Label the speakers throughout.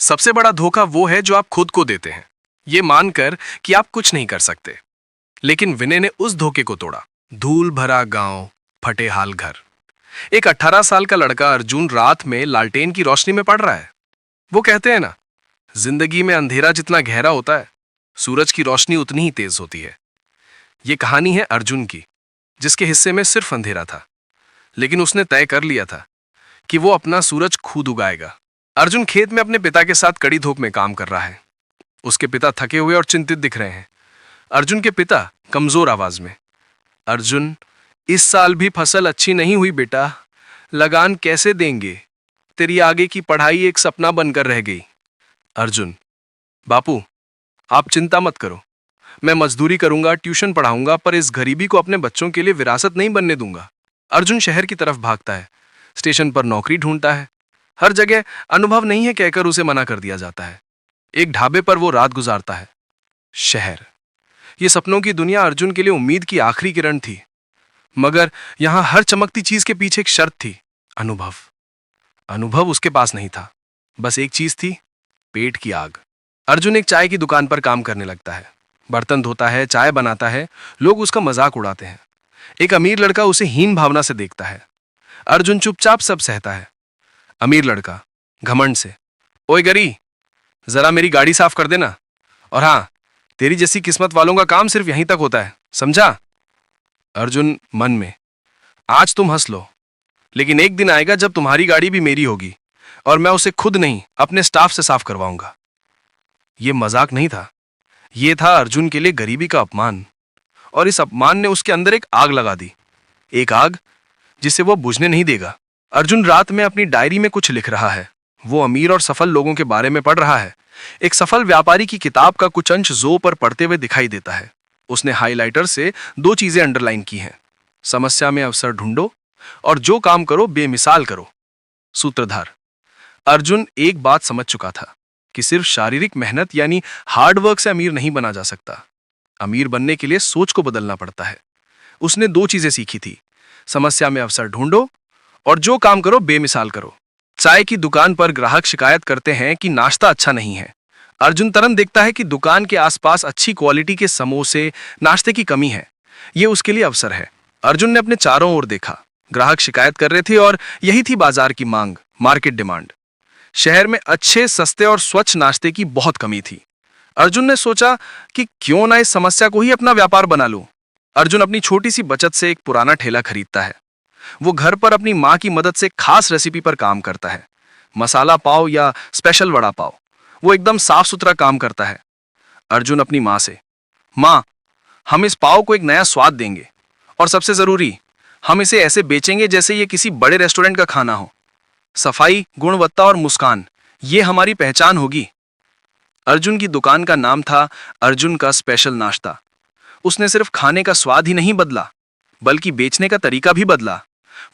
Speaker 1: सबसे बड़ा धोखा वो है जो आप खुद को देते हैं, ये मानकर कि आप कुछ नहीं कर सकते। लेकिन विनय ने उस धोखे को तोड़ा। धूल भरा गांव, फटे हाल घर। एक 18 साल का लड़का अर्जुन रात में लालटेन की रोशनी में पड़ रहा है। वो कहते हैं ना, जिंदगी में अंधेरा जितना गहरा होता है, सूरज की रोशनी उतनी ही तेज होती है। ये कहानी है अर्जुन की, जिसके हिस्से में सिर्फ अंधेरा था, लेकिन उसने तय कर लिया था कि वो अपना सूरज खुद उगाएगा। अर्जुन खेत में अपने पिता के साथ कड़ी धूप में काम कर रहा है। उसके पिता थके हुए और चिंतित दिख रहे हैं। अर्जुन के पिता कमजोर आवाज में, अर्जुन, इस साल भी फसल अच्छी नहीं हुई बेटा, लगान कैसे देंगे? तेरी आगे की पढ़ाई एक सपना बनकर रह गई। अर्जुन, बापू, आप चिंता मत करो, मैं मजदूरी करूंगा, ट्यूशन पढ़ाऊंगा, पर इस गरीबी को अपने बच्चों के लिए विरासत नहीं बनने दूंगा। अर्जुन शहर की तरफ भागता है, स्टेशन पर नौकरी ढूंढता है। हर जगह अनुभव नहीं है कहकर उसे मना कर दिया जाता है। एक ढाबे पर वो रात गुजारता है। शहर, ये सपनों की दुनिया अर्जुन के लिए उम्मीद की आखिरी किरण थी। मगर यहां हर चमकती चीज के पीछे एक शर्त थी, अनुभव। अनुभव उसके पास नहीं था, बस एक चीज थी, पेट की आग। अर्जुन एक चाय की दुकान पर काम करने लगता है। बर्तन धोता है, चाय बनाता है, लोग उसका मजाक उड़ाते हैं। एक अमीर लड़का उसे हीन भावना से देखता है। अर्जुन चुपचाप सब सहता है। अमीर लड़का घमंड से, ओए गरी, जरा मेरी गाड़ी साफ कर देना। और हाँ, तेरी जैसी किस्मत वालों का काम सिर्फ यहीं तक होता है, समझा? अर्जुन मन में, आज तुम हंस लो, लेकिन एक दिन आएगा जब तुम्हारी गाड़ी भी मेरी होगी और मैं उसे खुद नहीं, अपने स्टाफ से साफ करवाऊंगा। यह मजाक नहीं था, यह था अर्जुन के लिए गरीबी का अपमान। और इस अपमान ने उसके अंदर एक आग लगा दी, एक आग जिसे वो बुझने नहीं देगा। अर्जुन रात में अपनी डायरी में कुछ लिख रहा है। वो अमीर और सफल लोगों के बारे में पढ़ रहा है। एक सफल व्यापारी की किताब का कुछ अंश जो पर पढ़ते हुए दिखाई देता है। उसने हाइलाइटर से दो चीजें अंडरलाइन की हैं, समस्या में अवसर ढूंढो और जो काम करो बेमिसाल करो। सूत्रधार, अर्जुन एक बात समझ चुका था कि सिर्फ शारीरिक मेहनत यानी हार्डवर्क से अमीर नहीं बना जा सकता। अमीर बनने के लिए सोच को बदलना पड़ता है। उसने दो चीजें सीखी थी, समस्या में अवसर ढूंढो और जो काम करो बेमिसाल करो। चाय की दुकान पर ग्राहक शिकायत करते हैं कि नाश्ता अच्छा नहीं है। अर्जुन तुरंत देखता है कि दुकान के आसपास अच्छी क्वालिटी के समोसे, नाश्ते की कमी है। यह उसके लिए अवसर है। अर्जुन ने अपने चारों ओर देखा। ग्राहक शिकायत कर रहे थे और यही थी बाजार की मांग, मार्केट डिमांड। शहर में अच्छे, सस्ते और स्वच्छ नाश्ते की बहुत कमी थी। अर्जुन ने सोचा कि क्यों ना इस समस्या को ही अपना व्यापार बना लूं। अर्जुन अपनी छोटी सी बचत से एक पुराना ठेला खरीदता है। वो घर पर अपनी माँ की मदद से खास रेसिपी पर काम करता है, मसाला पाव या स्पेशल वड़ा पाव। वो एकदम साफ सुथरा काम करता है। अर्जुन अपनी माँ से, माँ, हम इस पाव को एक नया स्वाद देंगे और सबसे जरूरी, हम इसे ऐसे बेचेंगे जैसे ये किसी बड़े रेस्टोरेंट का खाना हो। सफाई, गुणवत्ता और मुस्कान, ये हमारी पहचान होगी। अर्जुन की दुकान का नाम था अर्जुन का स्पेशल नाश्ता। उसने सिर्फ खाने का स्वाद ही नहीं बदला, बल्कि बेचने का तरीका भी बदला।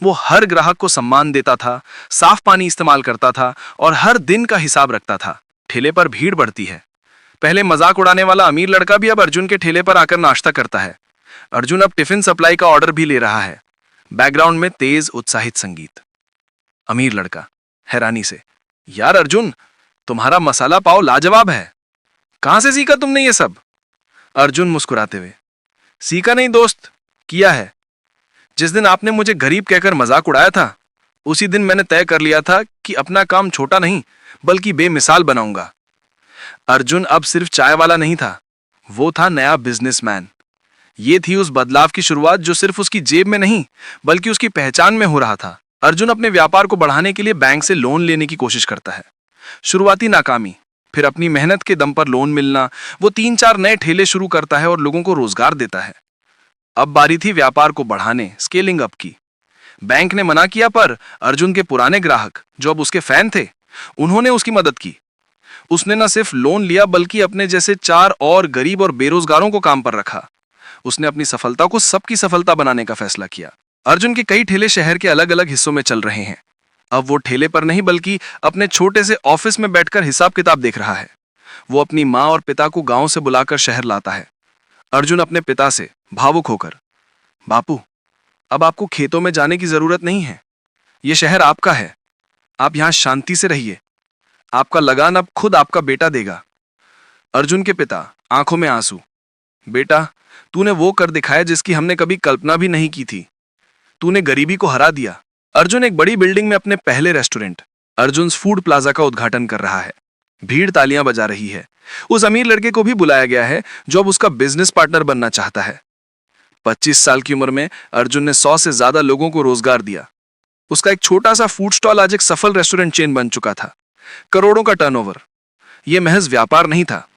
Speaker 1: वो हर ग्राहक को सम्मान देता था, साफ पानी इस्तेमाल करता था और हर दिन का हिसाब रखता था। ठेले पर भीड़ बढ़ती है। पहले मजाक उड़ाने वाला अमीर लड़का भी अब अर्जुन के ठेले पर आकर नाश्ता करता है। अर्जुन अब टिफिन सप्लाई का ऑर्डर भी ले रहा है। बैकग्राउंड में तेज उत्साहित संगीत। अमीर लड़का हैरानी से, यार अर्जुन, तुम्हारा मसाला पाव लाजवाब है, कहां से सीखा तुमने ये सब? अर्जुन मुस्कुराते हुए, सीखा नहीं दोस्त, किया है। जिस दिन आपने मुझे गरीब कहकर मजाक उड़ाया था, उसी दिन मैंने तय कर लिया था कि अपना काम छोटा नहीं बल्कि बेमिसाल बनाऊंगा। अर्जुन अब सिर्फ चाय वाला नहीं था, वो था नया बिजनेसमैन। ये थी उस बदलाव की शुरुआत जो सिर्फ उसकी जेब में नहीं बल्कि उसकी पहचान में हो रहा था। अर्जुन अपने व्यापार को बढ़ाने के लिए बैंक से लोन लेने की कोशिश करता है। शुरुआती नाकामी, फिर अपनी मेहनत के दम पर लोन मिलना। वो 3-4 नए ठेले शुरू करता है और लोगों को रोजगार देता है। अब बारी थी व्यापार को बढ़ाने, स्केलिंग अप की। बैंक ने मना किया, पर अर्जुन के पुराने ग्राहक जो अब उसके फैन थे, उन्होंने उसकी मदद की। उसने न सिर्फ लोन लिया बल्कि अपने जैसे 4 और गरीब और बेरोजगारों को काम पर रखा। उसने अपनी सफलता को सबकी सफलता बनाने का फैसला किया। अर्जुन के कई ठेले शहर के अलग अलग हिस्सों में चल रहे हैं। अब वो ठेले पर नहीं बल्कि अपने छोटे से ऑफिस में बैठकर हिसाब किताब देख रहा है। वो अपनी माँ और पिता को गांव से बुलाकर शहर लाता है। अर्जुन अपने पिता से भावुक होकर, बापू, अब आपको खेतों में जाने की जरूरत नहीं है, ये शहर आपका है, आप यहां शांति से रहिए। आपका लगान अब खुद आपका बेटा देगा। अर्जुन के पिता, आंखों में आंसू। बेटा, तूने वो कर दिखाया जिसकी हमने कभी कल्पना भी नहीं की थी। तूने गरीबी को हरा दिया। अर्जुन एक बड़ी बिल्डिंग में अपने पहले रेस्टोरेंट अर्जुन फूड प्लाजा का उद्घाटन कर रहा है। भीड़ तालियां बजा रही है। उस अमीर लड़के को भी बुलाया गया है जो अब उसका बिजनेस पार्टनर बनना चाहता है। 25 साल की उम्र में अर्जुन ने 100 से ज्यादा लोगों को रोजगार दिया। उसका एक छोटा सा फूड स्टॉल आज एक सफल रेस्टोरेंट चेन बन चुका था। करोड़ों का टर्नओवर। यह महज व्यापार नहीं था,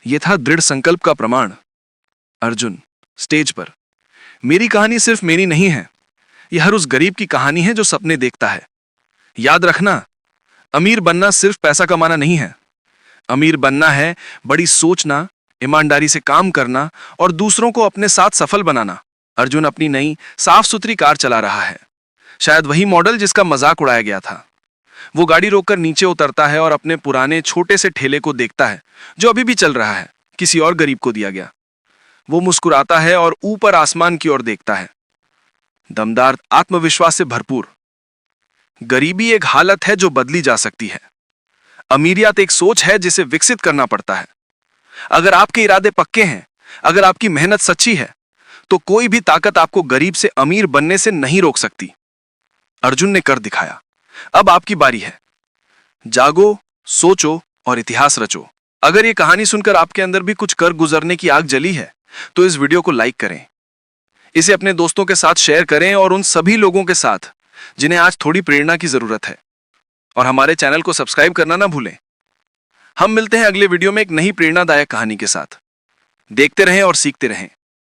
Speaker 1: यह था दृढ़ संकल्प का प्रमाण। अर्जुन स्टेज पर, मेरी कहानी सिर्फ मेरी नहीं है, यह हर उस गरीब की कहानी है जो सपने देखता है। याद रखना, अमीर बनना सिर्फ पैसा कमाना नहीं है। अमीर बनना है बड़ी सोचना, ईमानदारी से काम करना और दूसरों को अपने साथ सफल बनाना। अर्जुन अपनी नई साफ सुथरी कार चला रहा है, शायद वही मॉडल जिसका मजाक उड़ाया गया था। वो गाड़ी रोककर नीचे उतरता है और अपने पुराने छोटे से ठेले को देखता है जो अभी भी चल रहा है, किसी और गरीब को दिया गया। वो मुस्कुराता है और ऊपर आसमान की ओर देखता है, दमदार आत्मविश्वास से भरपूर। गरीबी एक हालत है जो बदली जा सकती है। अमीरियत एक सोच है जिसे विकसित करना पड़ता है। अगर आपके इरादे पक्के हैं, अगर आपकी मेहनत सच्ची है, तो कोई भी ताकत आपको गरीब से अमीर बनने से नहीं रोक सकती। अर्जुन ने कर दिखाया। अब आपकी बारी है। जागो, सोचो और इतिहास रचो। अगर ये कहानी सुनकर आपके अंदर भी कुछ कर गुजरने की आग जली है, तो इस वीडियो को लाइक करें, इसे अपने दोस्तों के साथ शेयर करें और उन सभी लोगों के साथ जिन्हें आज थोड़ी प्रेरणा की जरूरत है। और हमारे चैनल को सब्सक्राइब करना ना भूलें। हम मिलते हैं अगले वीडियो में एक नई प्रेरणादायक कहानी के साथ। देखते रहें और सीखते रहें।